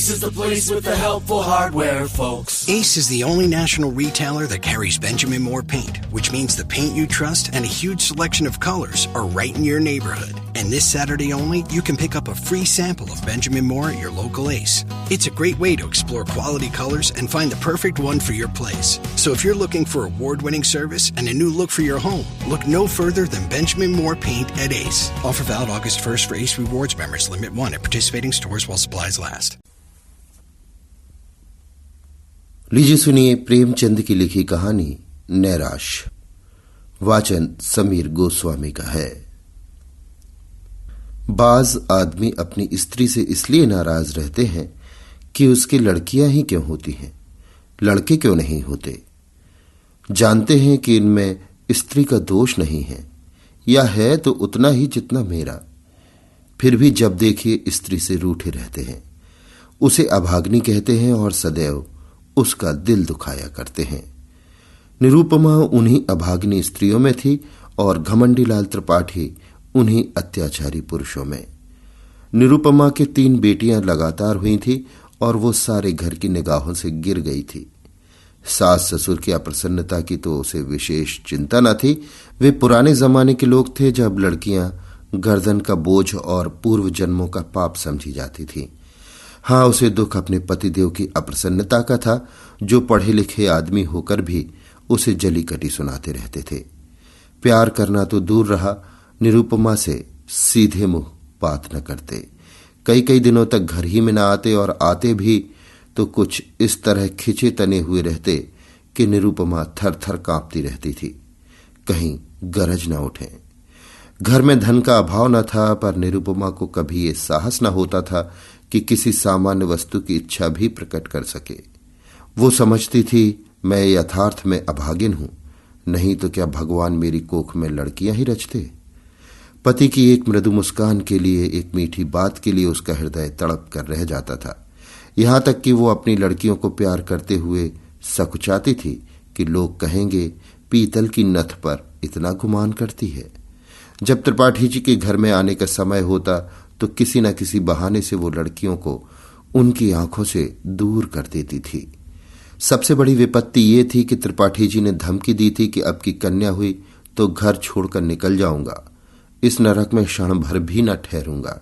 Ace is the place with the helpful hardware, folks. Ace is the only national retailer that carries Benjamin Moore paint, which means the paint you trust and a huge selection of colors are right in your neighborhood. And this Saturday only, you can pick up a free sample of Benjamin Moore at your local Ace. It's a great way to explore quality colors and find the perfect one for your place. So if you're looking for award-winning service and a new look for your home, look no further than Benjamin Moore paint at Ace. Offer valid August 1st for Ace Rewards members. Limit 1 at participating stores while supplies last. लीजिए सुनिए प्रेमचंद की लिखी कहानी नैराश। वाचन समीर गोस्वामी का है। बाज आदमी अपनी स्त्री से इसलिए नाराज रहते हैं कि उसकी लड़कियां ही क्यों होती हैं, लड़के क्यों नहीं होते। जानते हैं कि इनमें स्त्री का दोष नहीं है, या है तो उतना ही जितना मेरा। फिर भी जब देखिए स्त्री से रूठे रहते हैं, उसे अभाग्नि कहते हैं और सदैव उसका दिल दुखाया करते हैं। निरुपमा उन्हीं अभाग्नि स्त्रियों में थी और घमंडीलाल त्रिपाठी उन्हीं अत्याचारी पुरुषों में। निरुपमा के 3 बेटियां लगातार हुई थी और वो सारे घर की निगाहों से गिर गई थी। सास ससुर की अप्रसन्नता की तो उसे विशेष चिंता न थी। वे पुराने जमाने के लोग थे जब लड़कियां गर्दन का बोझ और पूर्व जन्मों का पाप समझी जाती थी। हाँ, उसे दुख अपने पतिदेव की अप्रसन्नता का था, जो पढ़े लिखे आदमी होकर भी उसे जली कटी सुनाते रहते थे। प्यार करना तो दूर रहा, निरुपमा से सीधे मुंह बात न करते। कई कई दिनों तक घर ही में न आते और आते भी तो कुछ इस तरह खिंचे तने हुए रहते कि निरुपमा थर थर कांपती रहती थी, कहीं गरज न उठे। घर में धन का अभाव न था, पर निरुपमा को कभी ये साहस न होता था कि किसी सामान्य वस्तु की इच्छा भी प्रकट कर सके। वो समझती थी, मैं यथार्थ में अभागिन हूं, नहीं तो क्या भगवान मेरी कोख में लड़कियां ही रचते। पति की एक मृदु मुस्कान के लिए, एक मीठी बात के लिए उसका हृदय तड़प कर रह जाता था। यहां तक कि वो अपनी लड़कियों को प्यार करते हुए सकुचाती थी कि लोग कहेंगे, पीतल की नथ पर इतना गुमान करती है। जब त्रिपाठी जी के घर में आने का समय होता तो किसी न किसी बहाने से वो लड़कियों को उनकी आंखों से दूर कर देती थी। सबसे बड़ी विपत्ति ये थी कि त्रिपाठी जी ने धमकी दी थी कि अब की कन्या हुई तो घर छोड़कर निकल जाऊंगा, इस नरक में क्षण भर भी न ठहरूंगा।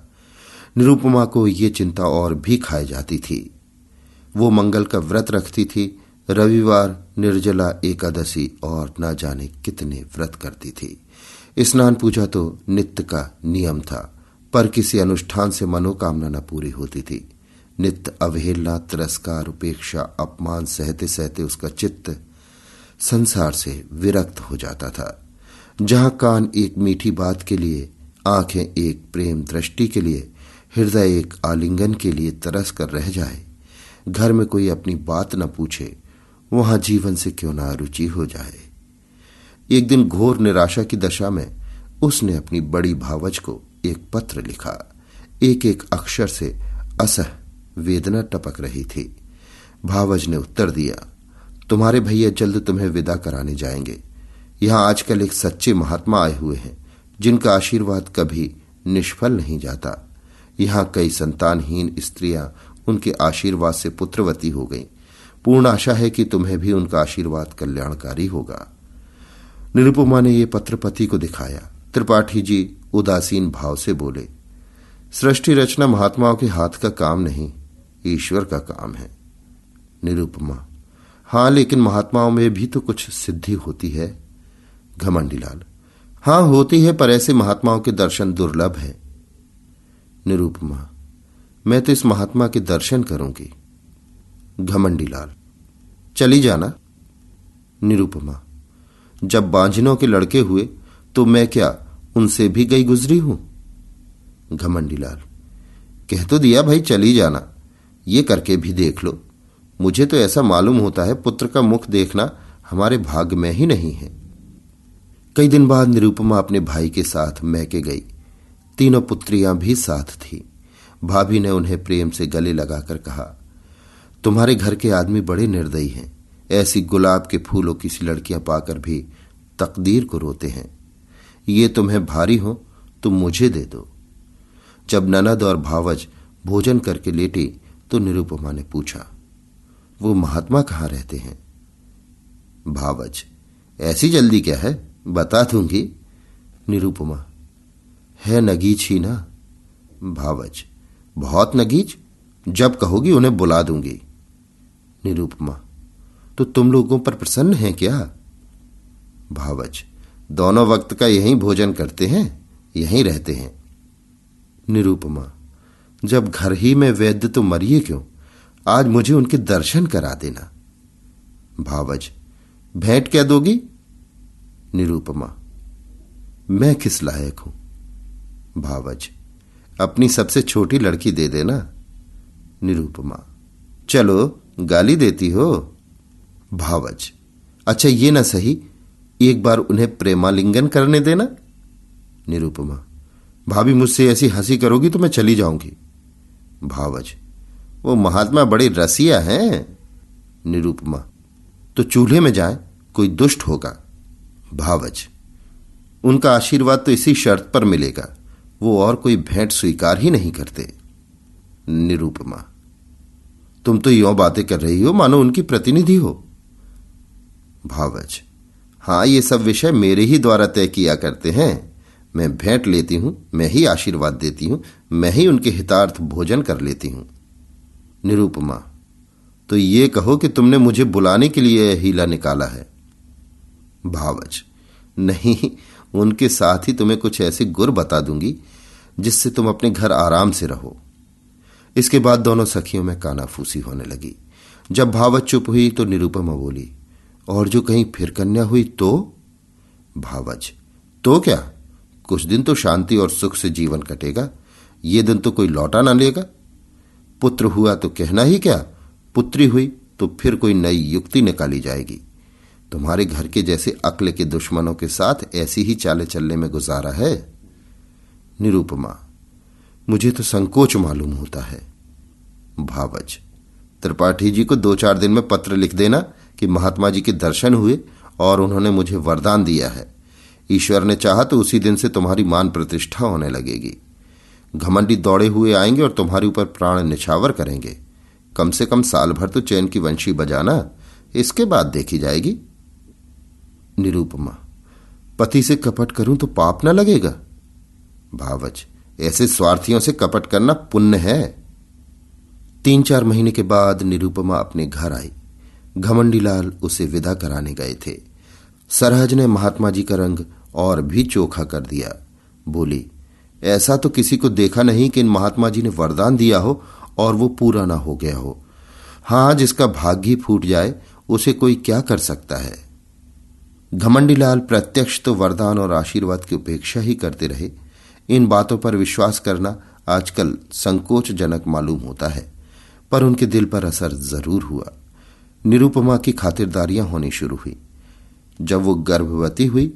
निरुपमा को ये चिंता और भी खाए जाती थी। वो मंगल का व्रत रखती थी, रविवार, निर्जला एकादशी और न जाने कितने व्रत करती थी। स्नान पूजा तो नित्य का नियम था, पर किसी अनुष्ठान से मनोकामना न पूरी होती थी। नित्य अवहेलना, तिरस्कार, उपेक्षा, अपमान सहते सहते उसका चित्त संसार से विरक्त हो जाता था। जहां कान एक मीठी बात के लिए, आंखें एक प्रेम दृष्टि के लिए, हृदय एक आलिंगन के लिए तरस कर रह जाए, घर में कोई अपनी बात न पूछे, वहां जीवन से क्यों न अरुचि हो जाए। एक दिन घोर निराशा की दशा में उसने अपनी बड़ी भावज को एक पत्र लिखा। एक एक अक्षर से असह वेदना टपक रही थी। भावज ने उत्तर दिया, तुम्हारे भैया जल्द तुम्हें विदा कराने जाएंगे। यहां आजकल एक सच्चे महात्मा आए हुए हैं, जिनका आशीर्वाद कभी निष्फल नहीं जाता। यहां कई संतानहीन स्त्रियां उनके आशीर्वाद से पुत्रवती हो गईं। पूर्ण आशा है कि तुम्हें भी उनका आशीर्वाद कल्याणकारी होगा। निरुपमा ने यह पत्र पति को दिखाया। त्रिपाठी जी उदासीन भाव से बोले, सृष्टि रचना महात्माओं के हाथ का काम नहीं, ईश्वर का काम है। निरुपमा, हां, लेकिन महात्माओं में भी तो कुछ सिद्धि होती है। घमंडीलाल, हां होती है, पर ऐसे महात्माओं के दर्शन दुर्लभ है। निरुपमा, मैं तो इस महात्मा के दर्शन करूंगी। घमंडीलाल, चली जाना। निरुपमा, जब बांझिनों के लड़के हुए तो मैं क्या उनसे भी गई गुजरी हूं। घमंडीलाल, कह तो दिया भाई चली जाना, ये करके भी देख लो। मुझे तो ऐसा मालूम होता है पुत्र का मुख देखना हमारे भाग्य में ही नहीं है। कई दिन बाद निरुपमा अपने भाई के साथ मैके गई। तीनों पुत्रियां भी साथ थीं। भाभी ने उन्हें प्रेम से गले लगाकर कहा, तुम्हारे घर के आदमी बड़े निर्दयी हैं। ऐसी गुलाब के फूलों की सी लड़कियां पाकर भी तकदीर को रोते हैं। ये तुम्हें भारी हो तो मुझे दे दो। जब ननद और भावज भोजन करके लेटी तो निरुपमा ने पूछा, वो महात्मा कहाँ रहते हैं? भावज, ऐसी जल्दी क्या है, बता दूंगी। निरुपमा, है नगीच ही ना? भावज, बहुत नगीच, जब कहोगी उन्हें बुला दूंगी। निरुपमा, तो तुम लोगों पर प्रसन्न हैं क्या? भावज, दोनों वक्त का यहीं भोजन करते हैं, यहीं रहते हैं। निरुपमा, जब घर ही में वैद्य तो मरिए क्यों, आज मुझे उनके दर्शन करा देना। भावज, भेंट क्या दोगी? निरुपमा, मैं किस लायक हूं? भावज, अपनी सबसे छोटी लड़की दे देना। निरुपमा, चलो गाली देती हो। भावज, अच्छा ये ना सही, एक बार उन्हें प्रेमालिंगन करने देना। निरुपमा, भाभी मुझसे ऐसी हंसी करोगी तो मैं चली जाऊंगी। भावज, वो महात्मा बड़े रसिया हैं। निरुपमा, तो चूल्हे में जाए, कोई दुष्ट होगा। भावज, उनका आशीर्वाद तो इसी शर्त पर मिलेगा, वो और कोई भेंट स्वीकार ही नहीं करते। निरुपमा, तुम तो यों बातें कर रही हो मानो उनकी प्रतिनिधि हो। भावज, हां, ये सब विषय मेरे ही द्वारा तय किया करते हैं। मैं भेंट लेती हूं, मैं ही आशीर्वाद देती हूं, मैं ही उनके हितार्थ भोजन कर लेती हूं। निरुपमा, तो ये कहो कि तुमने मुझे बुलाने के लिए यह हीला निकाला है। भावज, नहीं, उनके साथ ही तुम्हें कुछ ऐसी गुर बता दूंगी जिससे तुम अपने घर आराम से रहो। इसके बाद दोनों सखियों में कानाफूसी होने लगी। जब भावज चुप हुई तो निरुपमा बोली, और जो कहीं फिर कन्या हुई तो? भावज, तो क्या, कुछ दिन तो शांति और सुख से जीवन कटेगा, ये दिन तो कोई लौटा ना लेगा। पुत्र हुआ तो कहना ही क्या, पुत्री हुई तो फिर कोई नई युक्ति निकाली जाएगी। तुम्हारे घर के जैसे अक्ल के दुश्मनों के साथ ऐसी ही चाले चलने में गुजारा है। निरुपमा, मुझे तो संकोच मालूम होता है। भावज, त्रिपाठी जी को 2-4 दिन में पत्र लिख देना कि महात्मा जी के दर्शन हुए और उन्होंने मुझे वरदान दिया है। ईश्वर ने चाहा तो उसी दिन से तुम्हारी मान प्रतिष्ठा होने लगेगी। घमंडी दौड़े हुए आएंगे और तुम्हारे ऊपर प्राण निछावर करेंगे। कम से कम साल भर तो चैन की वंशी बजाना, इसके बाद देखी जाएगी। निरुपमा, पति से कपट करूं तो पाप न लगेगा? भावज, ऐसे स्वार्थियों से कपट करना पुण्य है। 3-4 महीने के बाद निरुपमा अपने घर आई। घमंडीलाल उसे विदा कराने गए थे। सरहज ने महात्मा जी का रंग और भी चोखा कर दिया। बोली, ऐसा तो किसी को देखा नहीं कि इन महात्मा जी ने वरदान दिया हो और वो पूरा ना हो गया हो। हां, जिसका भाग्य फूट जाए उसे कोई क्या कर सकता है। घमंडीलाल प्रत्यक्ष तो वरदान और आशीर्वाद की उपेक्षा ही करते रहे। इन बातों पर विश्वास करना आजकल संकोचजनक मालूम होता है, पर उनके दिल पर असर जरूर हुआ। निरुपमा की खातिरदारियां होनी शुरू हुई। जब वो गर्भवती हुई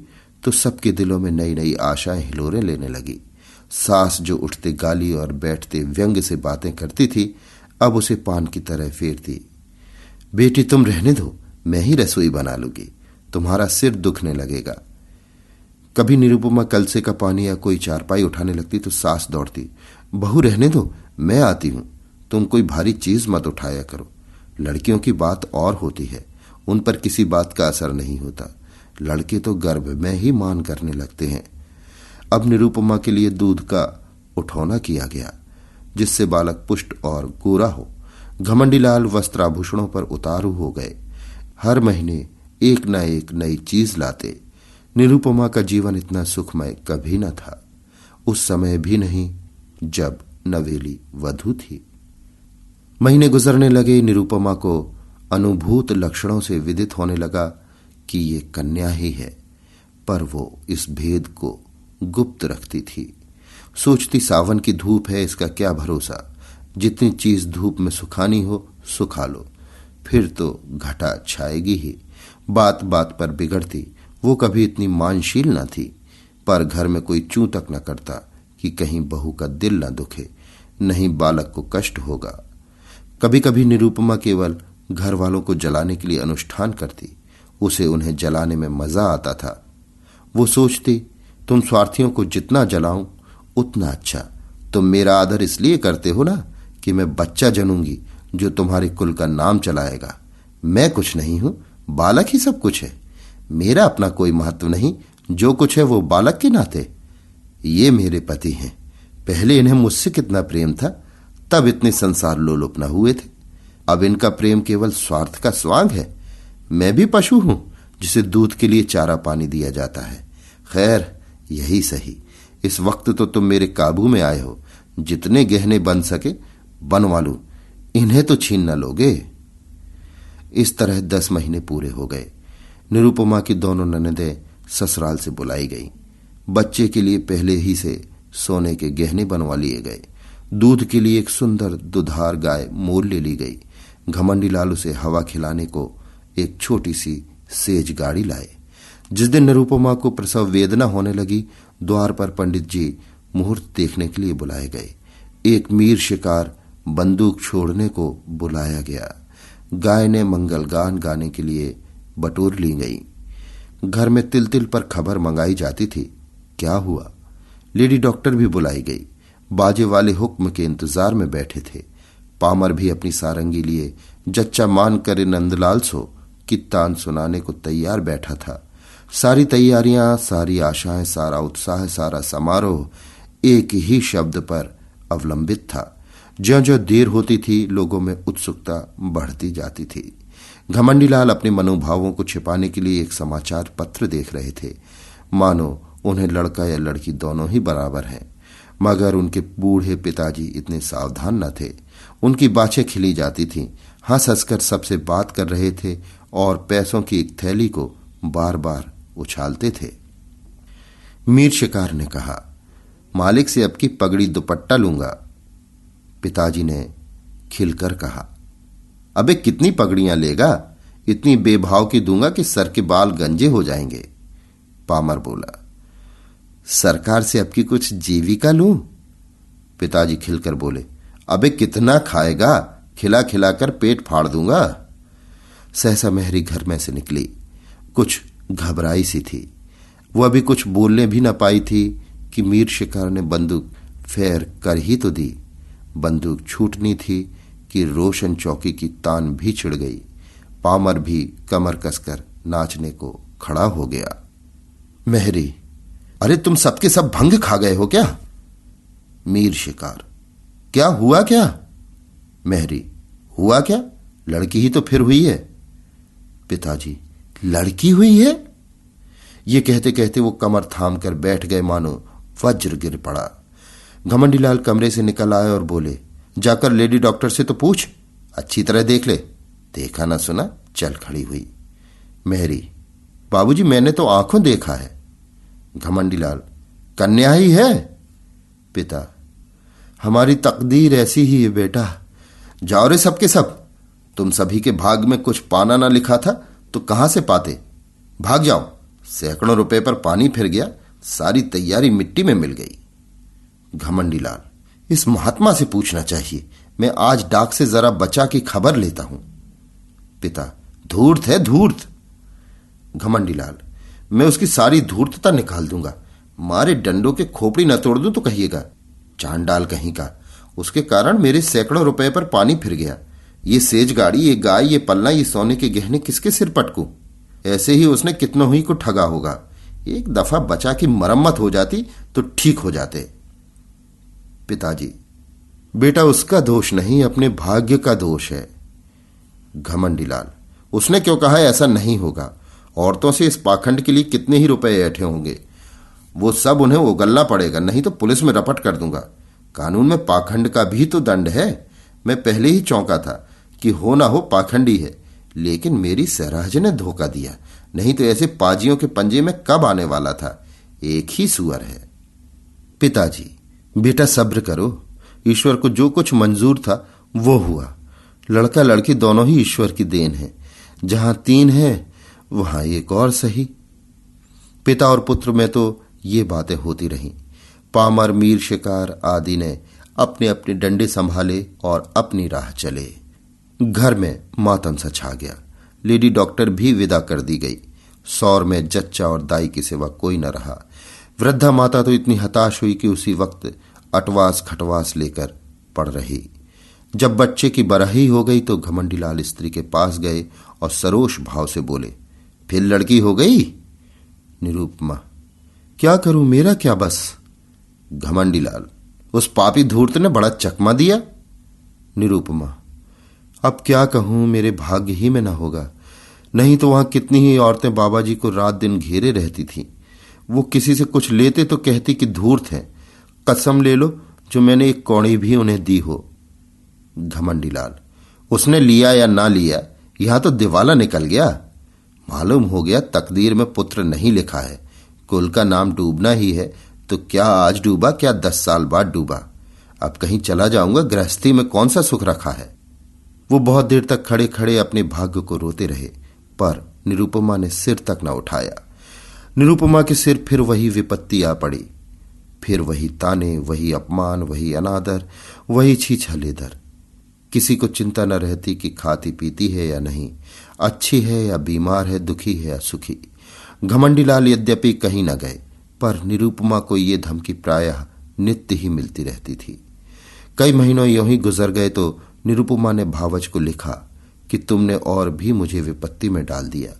तो सबके दिलों में नई नई आशाएं हिलोरे लेने लगी। सास जो उठते गाली और बैठते व्यंग से बातें करती थी, अब उसे पान की तरह फेरती। बेटी तुम रहने दो, मैं ही रसोई बना लूंगी, तुम्हारा सिर दुखने लगेगा। कभी निरुपमा कलसे का पानी या कोई चारपाई उठाने लगती तो सास दौड़ती, बहू रहने दो, मैं आती हूं, तुम कोई भारी चीज मत उठाया करो। लड़कियों की बात और होती है, उन पर किसी बात का असर नहीं होता। लड़के तो गर्भ में ही मान करने लगते हैं। अब निरुपमा के लिए दूध का उठौना किया गया, जिससे बालक पुष्ट और गोरा हो। घमंडीलाल वस्त्राभूषणों पर उतारू हो गए। हर महीने एक न एक नई चीज लाते। निरुपमा का जीवन इतना सुखमय कभी न था, उस समय भी नहीं जब नवेली वधू थी। महीने गुजरने लगे। निरुपमा को अनुभूत लक्षणों से विदित होने लगा कि ये कन्या ही है, पर वो इस भेद को गुप्त रखती थी। सोचती सावन की धूप है, इसका क्या भरोसा, जितनी चीज धूप में सुखानी हो सुखा लो, फिर तो घटा छाएगी ही। बात बात पर बिगड़ती। वो कभी इतनी मानशील न थी, पर घर में कोई चूं तक न करता कि कहीं बहू का दिल न दुखे, नहीं बालक को कष्ट होगा। कभी कभी निरुपमा केवल घर वालों को जलाने के लिए अनुष्ठान करती, उसे उन्हें जलाने में मजा आता था। वो सोचती, तुम स्वार्थियों को जितना जलाऊं उतना अच्छा। तुम मेरा आदर इसलिए करते हो ना कि मैं बच्चा जनूंगी जो तुम्हारे कुल का नाम चलाएगा। मैं कुछ नहीं हूं, बालक ही सब कुछ है। मेरा अपना कोई महत्व नहीं, जो कुछ है वो बालक के नाते। ये मेरे पति हैं, पहले इन्हें मुझसे कितना प्रेम था, तब इतने संसार लोलुप न हुए थे। अब इनका प्रेम केवल स्वार्थ का स्वांग है। मैं भी पशु हूं जिसे दूध के लिए चारा पानी दिया जाता है। खैर, यही सही। इस वक्त तो तुम मेरे काबू में आए हो, जितने गहने बन सके बनवा लूं, इन्हें तो छीन न लोगे। इस तरह 10 महीने पूरे हो गए। निरुपमा की दोनों ननदें ससुराल से बुलाई गई। बच्चे के लिए पहले ही से सोने के गहने बनवा लिए गए। दूध के लिए एक सुंदर दुधार गाय मोल ले ली गई। घमंडी लाल उसे हवा खिलाने को एक छोटी सी सेज गाड़ी लाए। जिस दिन निरुपमा को प्रसव वेदना होने लगी, द्वार पर पंडित जी मुहूर्त देखने के लिए बुलाए गए। एक मीर शिकार बंदूक छोड़ने को बुलाया गया। गाय ने मंगल गान गाने के लिए बटोर ली गई। घर में तिल तिल पर खबर मंगाई जाती थी। क्या हुआ? लेडी डॉक्टर भी बुलाई गई। बाजे वाले हुक्म के इंतजार में बैठे थे। पामर भी अपनी सारंगी लिए जच्चा मान कर नंदलाल सो की तान सुनाने को तैयार बैठा था। सारी तैयारियां, सारी आशाएं, सारा उत्साह, सारा समारोह एक ही शब्द पर अवलंबित था। ज्यों-ज्यों देर होती थी, लोगों में उत्सुकता बढ़ती जाती थी। घमंडी लाल अपने मनोभावों को छिपाने के लिए एक समाचार पत्र देख रहे थे, मानो उन्हें लड़का या लड़की दोनों ही बराबर हैं। मगर उनके बूढ़े पिताजी इतने सावधान न थे। उनकी बाछें खिली जाती थीं, हंस हंसकर सबसे बात कर रहे थे और पैसों की एक थैली को बार बार उछालते थे। मीर शिकार ने कहा, मालिक से अब की पगड़ी दुपट्टा लूंगा। पिताजी ने खिलकर कहा, अबे कितनी पगड़ियां लेगा? इतनी बेभाव की दूंगा कि सर के बाल गंजे हो जाएंगे। पामर बोला, सरकार से अब की कुछ जीविका लूं? पिताजी खिलकर बोले, अबे कितना खाएगा? खिला खिलाकर पेट फाड़ दूंगा। सहसा मेहरी घर में से निकली। कुछ घबराई सी थी। वह अभी कुछ बोलने भी न पाई थी कि मीर शिकार ने बंदूक फेर कर ही तो दी। बंदूक छूटनी थी कि रोशन चौकी की तान भी छिड़ गई। पामर भी कमर कसकर नाचने को खड़ा हो गया। मेहरी, अरे तुम सबके सब भंग खा गए हो क्या? मीर शिकार, क्या हुआ क्या? मेहरी, हुआ क्या? लड़की ही तो फिर हुई है। पिताजी, लड़की हुई है? ये कहते कहते वो कमर थाम कर बैठ गए, मानो वज्र गिर पड़ा। घमंडी लाल कमरे से निकल आए और बोले, जाकर लेडी डॉक्टर से तो पूछ, अच्छी तरह देख ले। देखा ना सुना, चल खड़ी हुई। मेहरी, बाबूजी मैंने तो आंखों देखा है। घमंडी लाल, कन्या ही है। पिता, हमारी तकदीर ऐसी ही है बेटा। जाओ रे सबके सब, तुम सभी के भाग में कुछ पाना ना लिखा था तो कहां से पाते? भाग जाओ। सैकड़ों रुपए पर पानी फिर गया, सारी तैयारी मिट्टी में मिल गई। घमंडी लाल, इस महात्मा से पूछना चाहिए, मैं आज डाक से जरा बचा की खबर लेता हूं। पिता, धूर्त है धूर्त। घमंडी लाल, मैं उसकी सारी धूर्तता निकाल दूंगा। मारे डंडों के खोपड़ी न तोड़ दूं तो कहिएगा। चांडाल कहीं का, उसके कारण मेरे सैकड़ों रुपए पर पानी फिर गया। ये सेज गाड़ी, ये गाय, ये पलना, ये सोने के गहने किसके सिर पटकूं? ऐसे ही उसने कितनों ही को ठगा होगा। एक दफा बचा की मरम्मत हो जाती तो ठीक हो जाते। पिताजी, बेटा उसका दोष नहीं, अपने भाग्य का दोष है। घमंडी लाल, उसने क्यों कहा ऐसा नहीं होगा? औरतों से इस पाखंड के लिए कितने ही रुपए ऐठे होंगे। वो सब उन्हें उगलना पड़ेगा, नहीं तो पुलिस में रपट कर दूंगा। कानून में पाखंड का भी तो दंड है। मैं पहले ही चौंका था कि हो ना हो पाखंडी है, लेकिन मेरी सहराज ने धोखा दिया, नहीं तो ऐसे पाजियों के पंजे में कब आने वाला था। एक ही सुअर है। पिताजी, बेटा सब्र करो, ईश्वर को जो कुछ मंजूर था वो हुआ। लड़का लड़की दोनों ही ईश्वर की देन है। जहां 3 है वहां एक और सही। पिता और पुत्र में तो ये बातें होती रहीं। पामर, मीर शिकार आदि ने अपने अपने डंडे संभाले और अपनी राह चले। घर में मातम सा छा गया। लेडी डॉक्टर भी विदा कर दी गई। सौर में जच्चा और दाई के सिवा कोई न रहा। वृद्धा माता तो इतनी हताश हुई कि उसी वक्त अटवास खटवास लेकर पड़ रही। जब बच्चे की बरही हो गई तो घमंडीलाल स्त्री के पास गए और सरोष भाव से बोले, फिर लड़की हो गई? निरुपमा, क्या करूं, मेरा क्या बस। घमंडीलाल, उस पापी धूर्त ने बड़ा चकमा दिया। निरुपमा, अब क्या कहूं, मेरे भाग्य ही में न होगा, नहीं तो वहां कितनी ही औरतें बाबा जी को रात दिन घेरे रहती थीं। वो किसी से कुछ लेते तो कहती कि धूर्त हैं, कसम ले लो जो मैंने एक कौड़ी भी उन्हें दी हो। घमंडीलाल, उसने लिया या ना लिया, यहां तो दिवाला निकल गया। मालूम हो गया तकदीर में पुत्र नहीं लिखा है, कुल का नाम डूबना ही है, तो क्या आज डूबा, क्या 10 साल बाद डूबा। अब कहीं चला जाऊंगा, गृहस्थी में कौन सा सुख रखा है। वो बहुत देर तक खड़े खड़े अपने भाग्य को रोते रहे, पर निरुपमा ने सिर तक न उठाया। निरुपमा के सिर फिर वही विपत्ति आ पड़ी, फिर वही ताने, वही अपमान, वही अनादर, वही छीछलेदर। किसी को चिंता न रहती कि खाती पीती है या नहीं, अच्छी है या बीमार है, दुखी है या सुखी। घमंडीलाल यद्यपि कहीं न गए, पर निरुपमा को ये धमकी प्रायः नित्य ही मिलती रहती थी। कई महीनों यूं ही गुजर गए तो निरुपमा ने भावज को लिखा कि तुमने और भी मुझे विपत्ति में डाल दिया,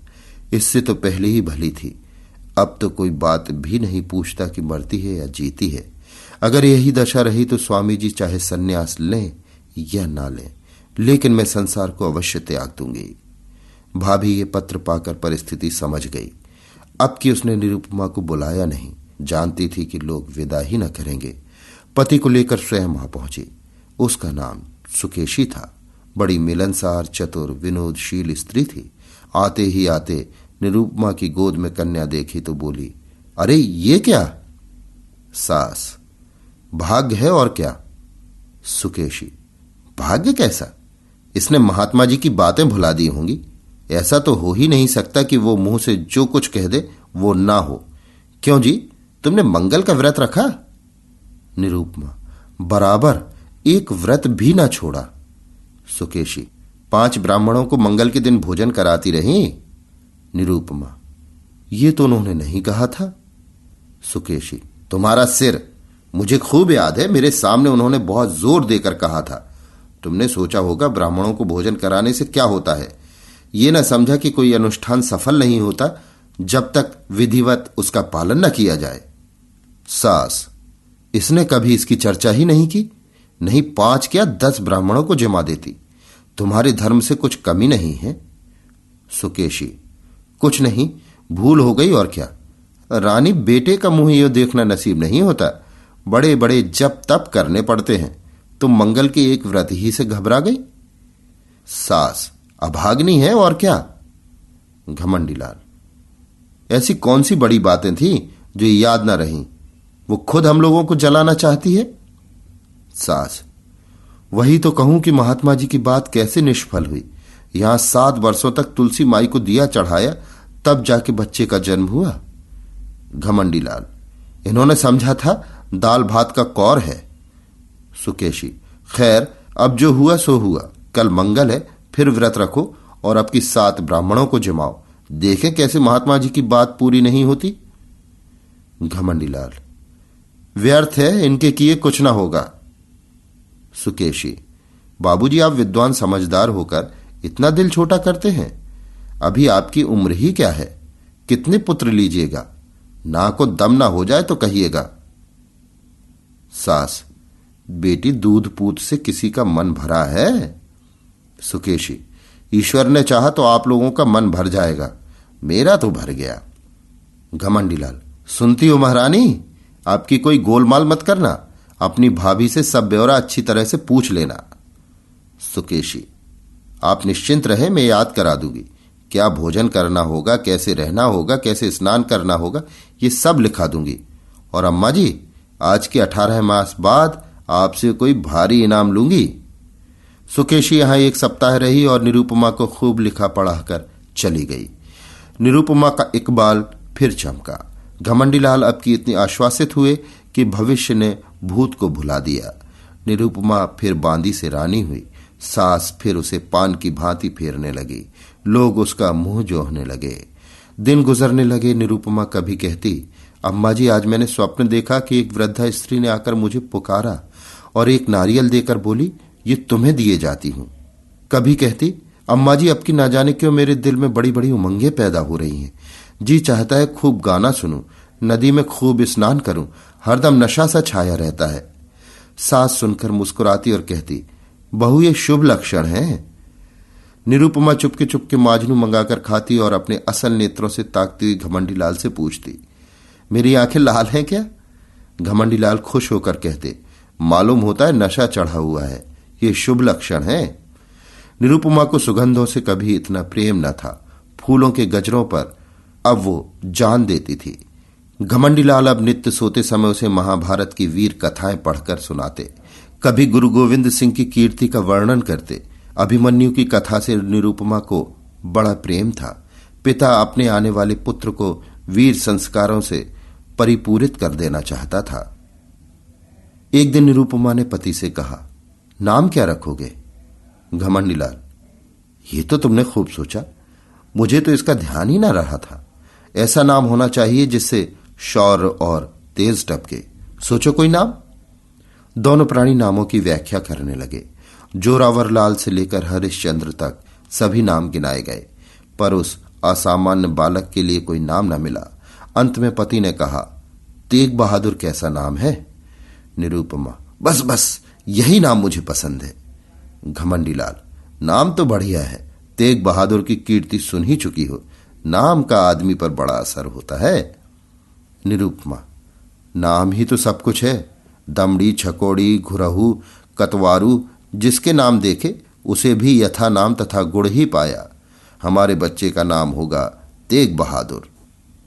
इससे तो पहले ही भली थी। अब तो कोई बात भी नहीं पूछता कि मरती है या जीती है। अगर यही दशा रही तो स्वामी जी चाहे सन्यास लें या ना लें, लेकिन मैं संसार को अवश्य त्याग दूंगी। भाभी ये पत्र पाकर परिस्थिति समझ गई। अब कि उसने निरुपमा को बुलाया नहीं, जानती थी कि लोग विदा ही न करेंगे। पति को लेकर स्वयं वहां पहुंची। उसका नाम सुकेशी था। बड़ी मिलनसार, चतुर, विनोदशील स्त्री थी। आते ही आते निरुपमा की गोद में कन्या देखी तो बोली, अरे ये क्या? सास, भाग्य है और क्या। सुकेशी, भाग्य कैसा? इसने महात्मा जी की बातें भुला दी होंगी। ऐसा तो हो ही नहीं सकता कि वो मुंह से जो कुछ कह दे वो ना हो। क्यों जी, तुमने मंगल का व्रत रखा? निरुपमा, बराबर, एक व्रत भी ना छोड़ा। सुकेशी, 5 ब्राह्मणों को मंगल के दिन भोजन कराती रही। निरुपमा, ये तो उन्होंने नहीं कहा था। सुकेशी, तुम्हारा सिर, मुझे खूब याद है, मेरे सामने उन्होंने बहुत जोर देकर कहा था। तुमने सोचा होगा ब्राह्मणों को भोजन कराने से क्या होता है। ये न समझा कि कोई अनुष्ठान सफल नहीं होता जब तक विधिवत उसका पालन न किया जाए। सास, इसने कभी इसकी चर्चा ही नहीं की। नहीं 5 क्या 10 ब्राह्मणों को जिमा देती। तुम्हारे धर्म से कुछ कमी नहीं है। सुकेशी, कुछ नहीं, भूल हो गई और क्या। रानी, बेटे का मुंह ये देखना नसीब नहीं होता। बड़े बड़े जप तप करने पड़ते हैं। तुम मंगल के एक व्रत ही से घबरा गई। सास, अभाग्नि है और क्या। घमंडीलाल, ऐसी कौन सी बड़ी बातें थी जो याद ना रहीं? वो खुद हम लोगों को जलाना चाहती है। सास, वही तो कहूं कि महात्मा जी की बात कैसे निष्फल हुई। यहां 7 वर्षों तक तुलसी माई को दिया चढ़ाया, तब जाके बच्चे का जन्म हुआ। घमंडीलाल, इन्होंने समझा था दाल भात का कौर है। सुकेशी, खैर अब जो हुआ सो हुआ। कल मंगल है, फिर व्रत रखो और अब की 7 ब्राह्मणों को जमाओ, देखें कैसे महात्मा जी की बात पूरी नहीं होती। घमंडीलाल, व्यर्थ है, इनके किए कुछ ना होगा। सुकेशी, बाबूजी, आप विद्वान समझदार होकर इतना दिल छोटा करते हैं। अभी आपकी उम्र ही क्या है, कितने पुत्र लीजिएगा? ना को दम ना हो जाए तो कहिएगा। सास, बेटी, दूध पूत से किसी का मन भरा है। सुकेशी, ईश्वर ने चाहा तो आप लोगों का मन भर जाएगा, मेरा तो भर गया। घमंडीलाल, सुनती हो महारानी, आपकी कोई गोलमाल मत करना। अपनी भाभी से सब ब्यौरा अच्छी तरह से पूछ लेना। सुकेशी, आप निश्चिंत रहे, मैं याद करा दूंगी। क्या भोजन करना होगा, कैसे रहना होगा, कैसे स्नान करना होगा, ये सब लिखा दूंगी। और अम्मा जी, आज के 18 मास बाद आपसे कोई भारी इनाम लूंगी। सुकेशी यहां 1 सप्ताह रही और निरुपमा को खूब लिखा पढ़ाकर चली गई। निरुपमा का इकबाल फिर चमका। घमंडीलाल अब की इतनी आश्वासित हुए कि भविष्य ने भूत को भुला दिया। निरुपमा फिर बांदी से रानी हुई। सास फिर उसे पान की भांति फेरने लगी। लोग उसका मुंह जोहने लगे। दिन गुजरने लगे। निरुपमा कभी कहती, अम्मा जी, आज मैंने स्वप्न देखा कि एक वृद्धा स्त्री ने आकर मुझे पुकारा और एक नारियल देकर बोली, ये तुम्हें दिए जाती हूं। कभी कहती, अम्मा जी अब की ना जाने क्यों मेरे दिल में बड़ी बड़ी उमंगें पैदा हो रही हैं। जी चाहता है खूब गाना सुनूं, नदी में खूब स्नान करूं, हरदम नशा सा छाया रहता है। सास सुनकर मुस्कुराती और कहती, बहू ये शुभ लक्षण है। निरुपमा चुपके चुपके माजनू मंगाकर खाती और अपने असल नेत्रों से ताकती हुई घमंडी लाल से पूछती, मेरी आंखें लाल हैं क्या? घमंडी लाल खुश होकर कहते, मालूम होता है नशा चढ़ा हुआ है, ये शुभ लक्षण है। निरुपमा को सुगंधों से कभी इतना प्रेम न था। फूलों के गजरों पर अब वो जान देती थी। घमंडी लाल अब नित्य सोते समय उसे महाभारत की वीर कथाएं पढ़कर सुनाते। कभी गुरु गोविंद सिंह की कीर्ति का वर्णन करते। अभिमन्यु की कथा से निरुपमा को बड़ा प्रेम था। पिता अपने आने वाले पुत्र को वीर संस्कारों से परिपूरित कर देना चाहता था। एक दिन निरुपमा ने पति से कहा, नाम क्या रखोगे? घमंडी लाल, ये तो तुमने खूब सोचा, मुझे तो इसका ध्यान ही ना रहा था। ऐसा नाम होना चाहिए जिससे शौर्य और तेज टपके। सोचो कोई नाम। दोनों प्राणी नामों की व्याख्या करने लगे। जोरावर लाल से लेकर हरिश्चंद्र तक सभी नाम गिनाए गए, पर उस असामान्य बालक के लिए कोई नाम न मिला। अंत में पति ने कहा, तेग बहादुर कैसा नाम है? निरुपमा, बस बस यही नाम मुझे पसंद है। घमंडी लाल, नाम तो बढ़िया है, तेग बहादुर की कीर्ति सुन ही चुकी हो, नाम का आदमी पर बड़ा असर होता है। निरुपमा, नाम ही तो सब कुछ है। दमड़ी, छकोड़ी, घुरहू, कतवारू, जिसके नाम देखे उसे भी यथा नाम तथा गुण ही पाया। हमारे बच्चे का नाम होगा तेग बहादुर।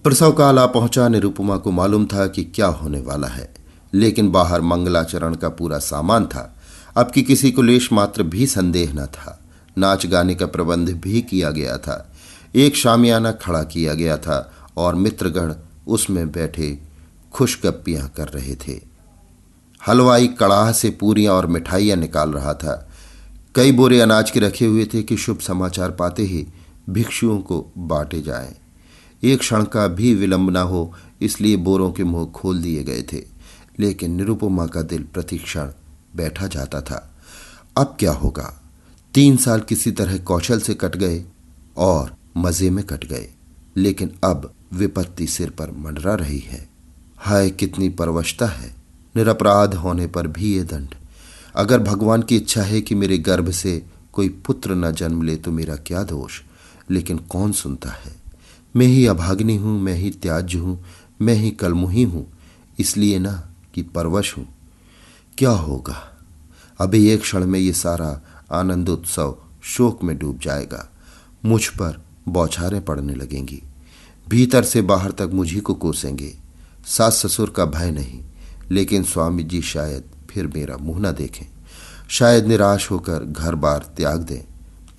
प्रसव काल आ पहुंचा। निरुपमा को मालूम था कि क्या होने वाला है, लेकिन बाहर मंगलाचरण का पूरा सामान था। अब की किसी को लेश मात्र भी संदेह न था। नाच गाने का प्रबंध भी किया गया था। एक शामियाना खड़ा किया गया था और मित्रगण उसमें बैठे खुशगप्पियां कर रहे थे। हलवाई कड़ाह से पूरियां और मिठाइयां निकाल रहा था। कई बोरे अनाज के रखे हुए थे कि शुभ समाचार पाते ही भिक्षुओं को बांटे जाएं। एक क्षण का भी विलंब न हो, इसलिए बोरों के मुंह खोल दिए गए थे। लेकिन निरुपमा का दिल प्रतिक्षण बैठा जाता था। अब क्या होगा? 3 साल किसी तरह कौशल से कट गए और मजे में कट गए, लेकिन अब विपत्ति सिर पर मंडरा रही है। हाय कितनी परवशता है! निरपराध होने पर भी ये दंड। अगर भगवान की इच्छा है कि मेरे गर्भ से कोई पुत्र न जन्म ले तो मेरा क्या दोष, लेकिन कौन सुनता है। मैं ही अभागिनी हूं, मैं ही त्याज्य हूं, मैं ही कलमुही हूं, इसलिए ना कि परवश हूं। क्या होगा? अभी एक क्षण में ये सारा आनंद उत्सव शोक में डूब जाएगा। मुझ पर बौछारें पड़ने लगेंगी। भीतर से बाहर तक मुझी को कोसेंगे। सास ससुर का भय नहीं, लेकिन स्वामी जी शायद फिर मेरा मुंह न देखें, शायद निराश होकर घर बार त्याग दें।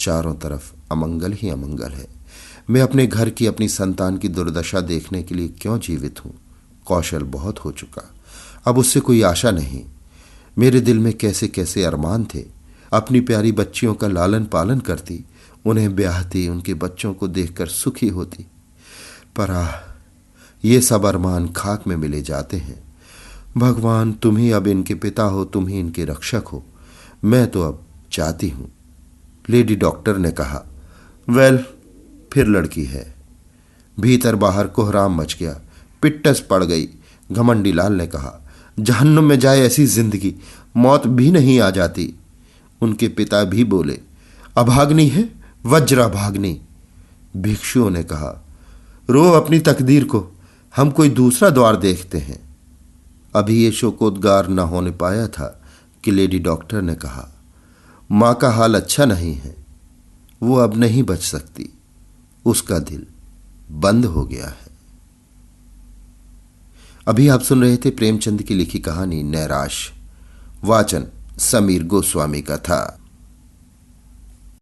चारों तरफ अमंगल ही अमंगल है। मैं अपने घर की, अपनी संतान की दुर्दशा देखने के लिए क्यों जीवित हूं? कौशल बहुत हो चुका, अब उससे कोई आशा नहीं। मेरे दिल में कैसे कैसे अरमान थे। अपनी प्यारी बच्चियों का लालन पालन करती, उन्हें ब्याहती, उनके बच्चों को देखकर सुखी होती। पर ये सब अरमान खाक में मिले जाते हैं। भगवान, तुम ही अब इनके पिता हो, तुम ही इनके रक्षक हो। मैं तो अब चाहती हूं। लेडी डॉक्टर ने कहा, वेल, फिर लड़की है। भीतर बाहर कोहराम मच गया, पिट्टस पड़ गई। घमंडी लाल ने कहा, जहन्नुम में जाए ऐसी जिंदगी, मौत भी नहीं आ जाती। उनके पिता भी बोले, अभाग्नि है, वज्राभाग्नि। भिक्षुओं ने कहा, रो अपनी तकदीर को, हम कोई दूसरा द्वार देखते हैं। अभी ये शोकोद्गार न होने पाया था कि लेडी डॉक्टर ने कहा, मां का हाल अच्छा नहीं है, वो अब नहीं बच सकती, उसका दिल बंद हो गया है। अभी आप सुन रहे थे प्रेमचंद की लिखी कहानी नैराश। वाचन समीर गोस्वामी का था।